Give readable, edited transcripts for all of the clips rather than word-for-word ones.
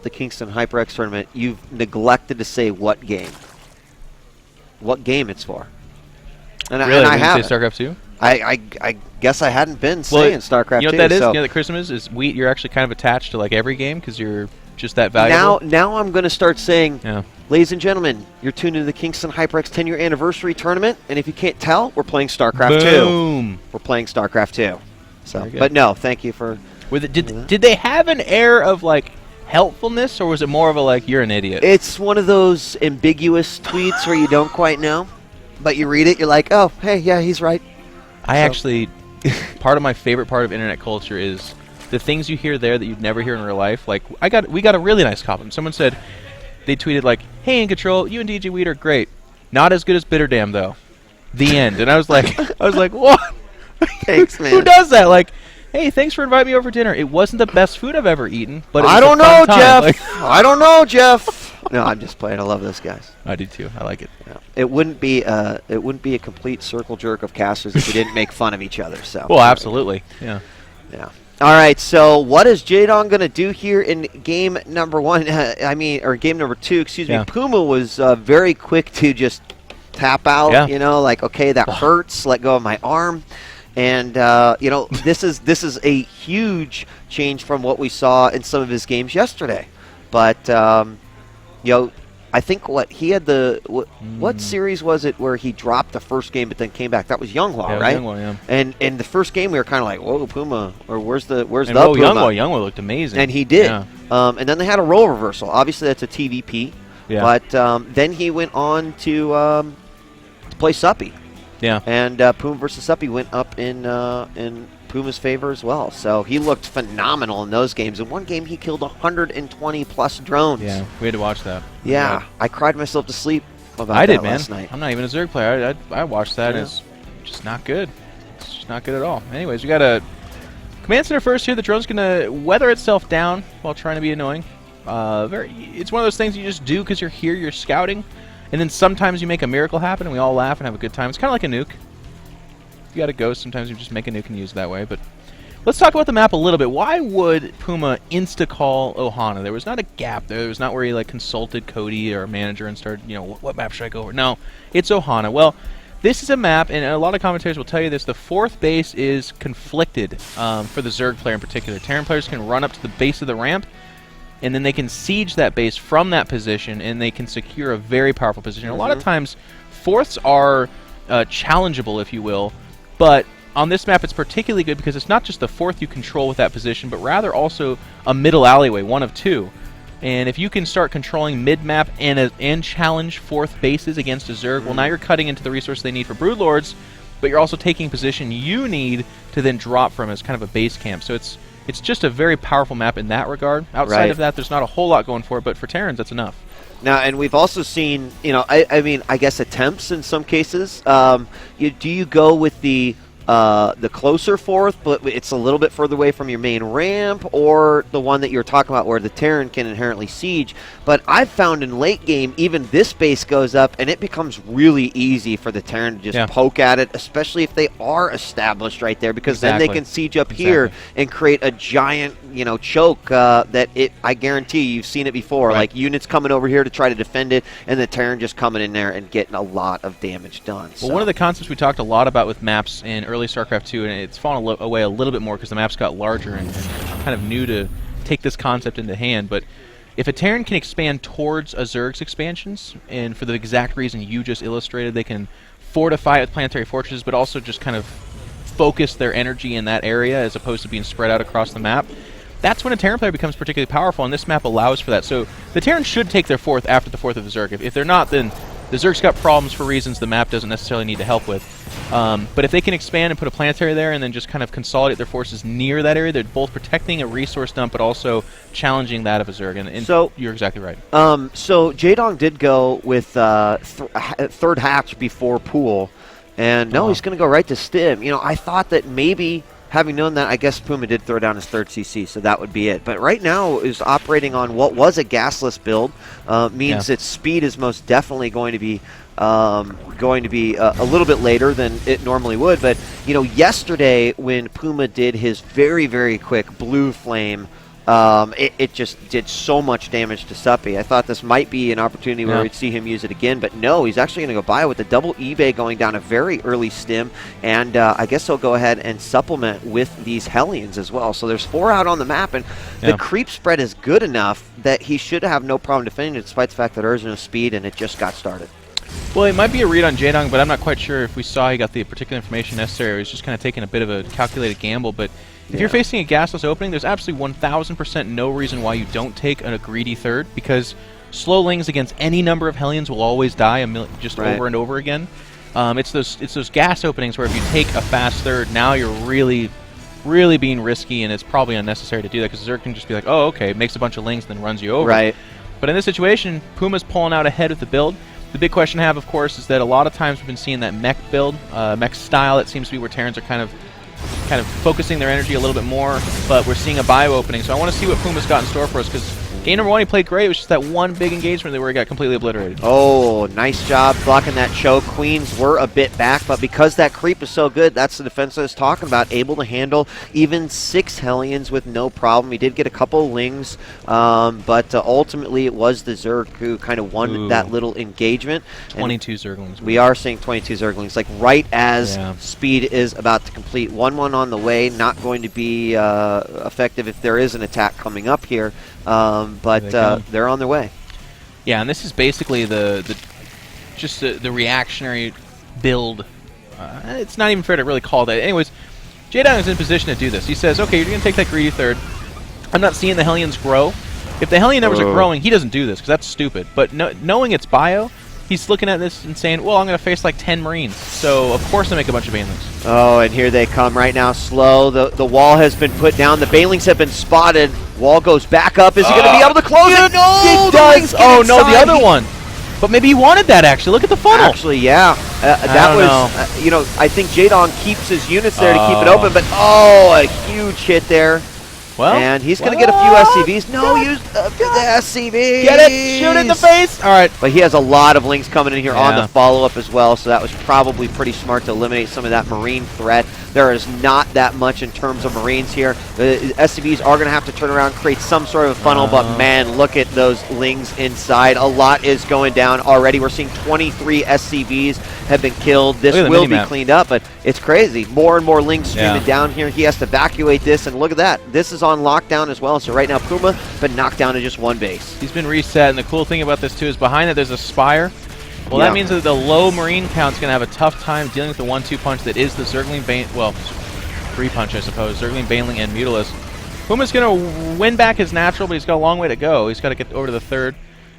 the Kingston HyperX tournament, you've neglected to say what game. What game it's for. And, Really? and I Didn't haven't. say StarCraft 2? I guess I hadn't been saying StarCraft 2. You know what that is? So You know what Christmas is? You're actually kind of attached to like every game because you're just that valuable. Now I'm going to start saying, yeah. ladies and gentlemen, you're tuned into the Kingston HyperX 10-year anniversary tournament, and if you can't tell, we're playing StarCraft 2. Boom. We're playing StarCraft 2. So, but no, thank you for. Did they have an air of like helpfulness, or was it more of a like you're an idiot? It's one of those ambiguous tweets where you don't quite know, but you read it, you're like, oh, hey, yeah, he's right. I actually, part of my favorite part of internet culture is the things you hear there that you'd never hear in real life. Like we got a really nice compliment. Someone said, they tweeted like, "Hey, In Control, you and DJ Weed are great. Not as good as Bitterdam though." The end. And I was like, what? Thanks, man. Who does that? Like, hey, thanks for inviting me over for dinner. It wasn't the best food I've ever eaten, but it was I don't a fun know, time. Jeff. Like, I don't know, Jeff. No, I'm just playing. I love those guys. I do too. I like it. Yeah. It wouldn't be a complete circle jerk of casters if we didn't make fun of each other. So. Well, absolutely. Yeah. Yeah. All right. So, what is Jaedong going to do here in game number 1? Or game number 2? Excuse me. PuMa was very quick to just tap out. Yeah. You know, like, okay, that hurts. Let go of my arm. And you know, this is a huge change from what we saw in some of his games yesterday. But you know, I think what he had what series was it where he dropped the first game but then came back? That was Younghwa, right? Younghwa, yeah. And in the first game we were kind of like, whoa, PuMa, or where's the PuMa? Younghwa looked amazing. And he did. Yeah. And then they had a role reversal. Obviously, that's a TVP. Yeah. But then he went on to play Suppy. Yeah. And PuMa versus Suppy went up in PuMa's favor as well. So he looked phenomenal in those games. In one game, he killed 120-plus drones. Yeah, we had to watch that. Yeah, I cried myself to sleep about that that man. last night. I'm not even a Zerg player. I watched that. Yeah. It's just not good. It's just not good at all. Anyways, we got a command center first here. The drone's going to weather itself down while trying to be annoying. It's one of those things you just do because you're here, you're scouting. And then sometimes you make a miracle happen, and we all laugh and have a good time. It's kind of like a nuke. You got a ghost, sometimes you just make a nuke and use it that way. But let's talk about the map a little bit. Why would PuMa insta-call Ohana? There was not a gap there. There was not where he like consulted Cody or manager and started, you know, what map should I go over? No, it's Ohana. Well, this is a map, and a lot of commentators will tell you this, the 4th base is conflicted for the Zerg player in particular. Terran players can run up to the base of the ramp, and then they can siege that base from that position, and they can secure a very powerful position. A lot of times, 4ths are challengeable, if you will, but on this map it's particularly good because it's not just the 4th you control with that position, but rather also a middle alleyway, one of 2. And if you can start controlling mid-map and challenge 4th bases against a Zerg, well, now you're cutting into the resource they need for Broodlords, but you're also taking position you need to then drop from as kind of a base camp. So it's just a very powerful map in that regard. Outside of that, there's not a whole lot going for it, but for Terrans, that's enough. Now, and we've also seen, you know, I guess attempts in some cases. Do you go with the closer 4th, but it's a little bit further away from your main ramp, or the one that you're talking about where the Terran can inherently siege? But I've found in late game, even this base goes up, and it becomes really easy for the Terran to just poke at it, especially if they are established right there, because then they can siege up here and create a giant, you know, choke I guarantee you've seen it before. Like units coming over here to try to defend it, and the Terran just coming in there and getting a lot of damage done. Well, one of the concepts we talked a lot about with maps in early StarCraft 2, and it's fallen away a little bit more because the maps got larger and kind of new to take this concept into hand, but if a Terran can expand towards a Zerg's expansions, and for the exact reason you just illustrated, they can fortify it with planetary fortresses, but also just kind of focus their energy in that area as opposed to being spread out across the map, that's when a Terran player becomes particularly powerful, and this map allows for that. So the Terran should take their 4th after the 4th of the Zerg. If they're not, then the Zerg's got problems for reasons the map doesn't necessarily need to help with. But if they can expand and put a planetary there and then just kind of consolidate their forces near that area, they're both protecting a resource dump but also challenging that of a Zerg. And so you're exactly right. So Jaedong did go with 3rd hatch before pool, and he's going to go right to Stim. You know, I thought that maybe, having known that, I guess PuMa did throw down his 3rd CC, so that would be it. But right now is operating on what was a gasless build, means its speed is most definitely going to be a little bit later than it normally would. But, you know, yesterday when PuMa did his very, very quick blue flame it just did so much damage to Suppy. I thought this might be an opportunity where we'd see him use it again, but no, he's actually going to go bio with the double eBay going down a very early stim, and I guess he'll go ahead and supplement with these Hellions as well. So there's 4 out on the map, and the creep spread is good enough that he should have no problem defending it, despite the fact that there's no speed and it just got started. Well, it might be a read on Jaedong, but I'm not quite sure if we saw he got the particular information necessary. He was just kind of taking a bit of a calculated gamble. But if you're facing a gasless opening, there's absolutely 1,000% no reason why you don't take a greedy third, because slow lings against any number of Hellions will always die just over and over again. It's those gas openings where if you take a fast third, now you're really being risky, and it's probably unnecessary to do that, because Zerg can just be like, oh, okay, makes a bunch of lings and then runs you over. Right. But in this situation, PuMa's pulling out ahead of the build. The big question I have, of course, is that a lot of times we've been seeing that mech build, mech style. It seems to be where Terrans are kind of focusing their energy a little bit more, but we're seeing a bio opening. So I want to see what PuMa's got in store for us, because game number 1 he played great. It was just that one big engagement where he got completely obliterated. Oh, nice job blocking that choke. Queens were a bit back, but because that creep is so good, that's the defense I was talking about, able to handle even 6 Hellions with no problem. He did get a couple lings, but ultimately it was the Zerg who kind of won that little engagement. 22 Zerglings. We are seeing 22 Zerglings, like right as speed is about to complete. 1-1 on the way, not going to be effective if there is an attack coming up here. But they're on their way. Yeah, and this is basically the reactionary build. It's not even fair to really call that. Anyways, Jaedong is in position to do this. He says, okay, you're going to take that greedy third. I'm not seeing the Hellions grow. If the Hellion numbers are growing, he doesn't do this, because that's stupid. But knowing it's bio, he's looking at this and saying, well, I'm going to face like 10 Marines. So, of course, I make a bunch of Banelings. Oh, and here they come right now, slow. The wall has been put down. The Banelings have been spotted. Wall goes back up. Is he going to be able to close it? No! He does! Oh, no, the other one. But maybe he wanted that, actually. Look at the funnel. Actually, yeah. That was, I think Jaedong keeps his units there to keep it open, but, a huge hit there. Well, and he's going to get a few SCVs. No, use the SCV. Get it. Shoot it in the face. All right. But he has a lot of links coming in here on the follow-up as well, so that was probably pretty smart to eliminate some of that Marine threat. There is not that much in terms of Marines here. The SCVs are going to have to turn around, create some sort of funnel, but man, look at those lings inside. A lot is going down already. We're seeing 23 SCVs have been killed. This will be cleaned up, but it's crazy. More and more lings streaming down here. He has to evacuate this, and look at that. This is on lockdown as well, so right now PuMa been knocked down to just one base. He's been reset, and the cool thing about this too is behind it there's a Spire. Well, that means that the low Marine count's going to have a tough time dealing with the 1-2 punch that is the Zergling Bane, well, 3 punch I suppose, Zergling, Baneling, and Mutalisk. PuMa's going to win back his natural, but he's got a long way to go. He's got to get over to the third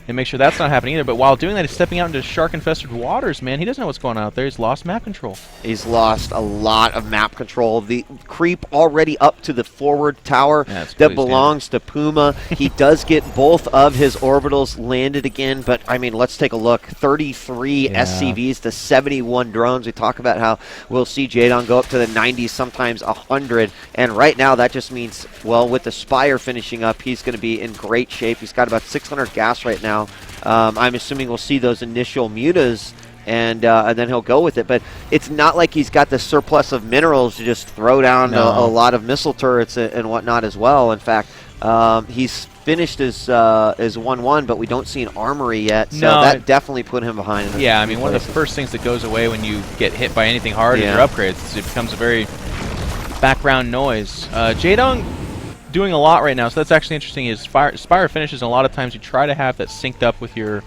and make sure that's not happening either. But while doing that, he's stepping out into shark-infested waters, man. He doesn't know what's going on out there. He's lost map control. He's lost a lot of map control. The creep already up to the forward tower that belongs to PuMa. He does get both of his orbitals landed again, but, I mean, let's take a look. 33 SCVs to 71 drones. We talk about how we'll see Jaedong go up to the 90s, sometimes 100, and right now that just means, well, with the Spire finishing up, he's going to be in great shape. He's got about 600 gas right now. I'm assuming we'll see those initial mutas, and then he'll go with it. But it's not like he's got the surplus of minerals to just throw down a lot of missile turrets and whatnot as well. In fact, he's finished his 1-1, but we don't see an armory yet, so that definitely put him behind. Yeah, I mean, one of the first things that goes away when you get hit by anything hard is your upgrades. It becomes a very background noise. Jaedong doing a lot right now, so that's actually interesting. Is Spire finishes, and a lot of times you try to have that synced up with your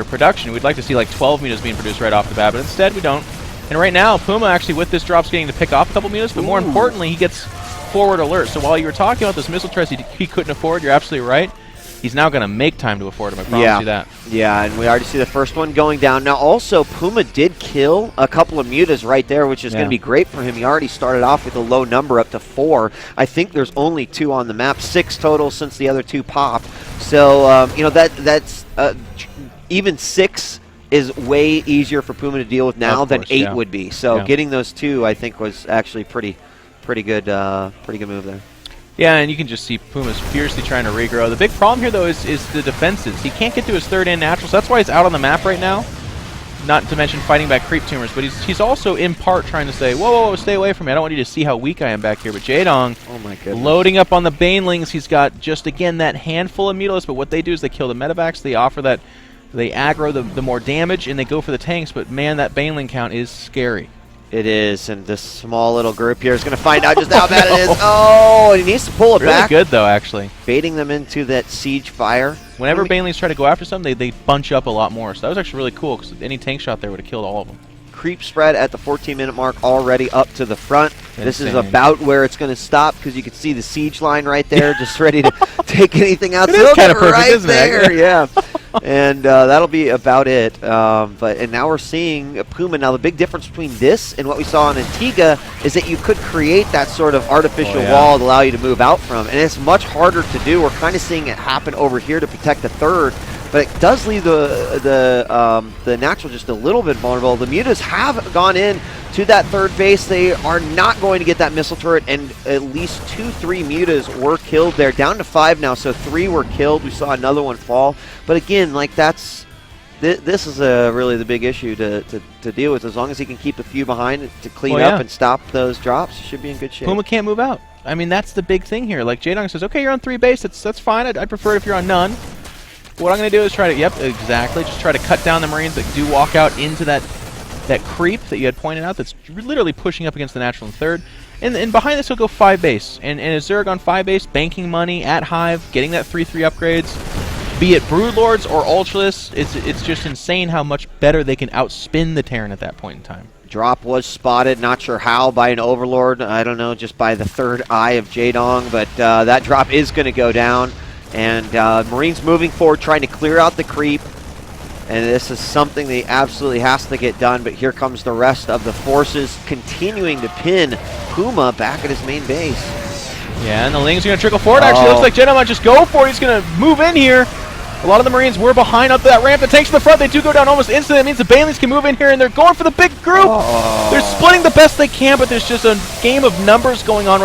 production. We'd like to see like 12 mutas being produced right off the bat, but instead we don't. And right now, PuMa actually with this drop's getting to pick off a couple mutas, but more importantly, he gets forward alert. So while you were talking about this missile trust he couldn't afford, you're absolutely right. He's now going to make time to afford him, I promise you that. Yeah, and we already see the first one going down. Now, also, PuMa did kill a couple of mutas right there, which is going to be great for him. He already started off with a low number up to 4. I think there's only 2 on the map, 6 total since the other 2 popped. So, that's even 6 is way easier for PuMa to deal with now than 8 would be. So getting those 2, I think, was actually pretty good move there. Yeah, and you can just see PuMa's fiercely trying to regrow. The big problem here, though, is the defenses. He can't get to his third and natural, so that's why he's out on the map right now. not to mention fighting back creep tumors, but he's also in part trying to say, whoa, whoa, stay away from me. I don't want you to see how weak I am back here. But Jaedong, oh my goodness, loading up on the Banelings. He's got just, again, that handful of Mutalisks, but what they do is they kill the medevacs. They offer that, they aggro the more damage, and they go for the tanks. But, man, that Baneling count is scary. It is, and this small little group here is going to find out just how bad it is. Oh, he needs to pull it really back. Really good, though, actually. Baiting them into that siege fire. Whenever Banelings try to go after something, they bunch up a lot more. So that was actually really cool, because any tank shot there would have killed all of them. Creep spread at the 14-minute mark already up to the front. Insane. This is about where it's going to stop, because you can see the siege line right there, just ready to take anything out. It is kind of perfect, right isn't there. it? Yeah. And that'll be about it. And now we're seeing PuMa. Now the big difference between this and what we saw in Antigua is that you could create that sort of artificial wall to allow you to move out from, and it's much harder to do. We're kind of seeing it happen over here to protect the third, but it does leave the natural just a little bit vulnerable. The Mutas have gone in to that third base. They are not going to get that missile turret, and at least 2-3 Mutas were killed there. Down to 5 now, so 3 were killed. We saw another one fall. But again, like this is really the big issue to deal with. As long as he can keep a few behind to clean up and stop those drops, he should be in good shape. PuMa can't move out. I mean, that's the big thing here. Like Jaedong says, okay, you're on 3 base. That's fine. I'd prefer it if you're on none. What I'm going to do is try to, yep, exactly, just try to cut down the Marines that do walk out into that creep that you had pointed out that's literally pushing up against the natural in third. And behind this, he'll go 5 base. And Zerg on 5 base, banking money at Hive, getting that 3-3 upgrades. Be it Broodlords or Ultralists, it's just insane how much better they can outspin the Terran at that point in time. Drop was spotted, not sure how, by an Overlord. I don't know, just by the third eye of Jaedong. But that drop is going to go down. And Marines moving forward, trying to clear out the creep. And this is something that absolutely has to get done. But here comes the rest of the forces continuing to pin PuMa back at his main base. Yeah, and the Lings are going to trickle forward. Actually, looks like Jaedong might just go for it. He's going to move in here. A lot of the Marines were behind up that ramp. The tanks in the front, they do go down almost instantly. That means the Banelings can move in here, and they're going for the big group. They're splitting the best they can, but there's just a game of numbers going on right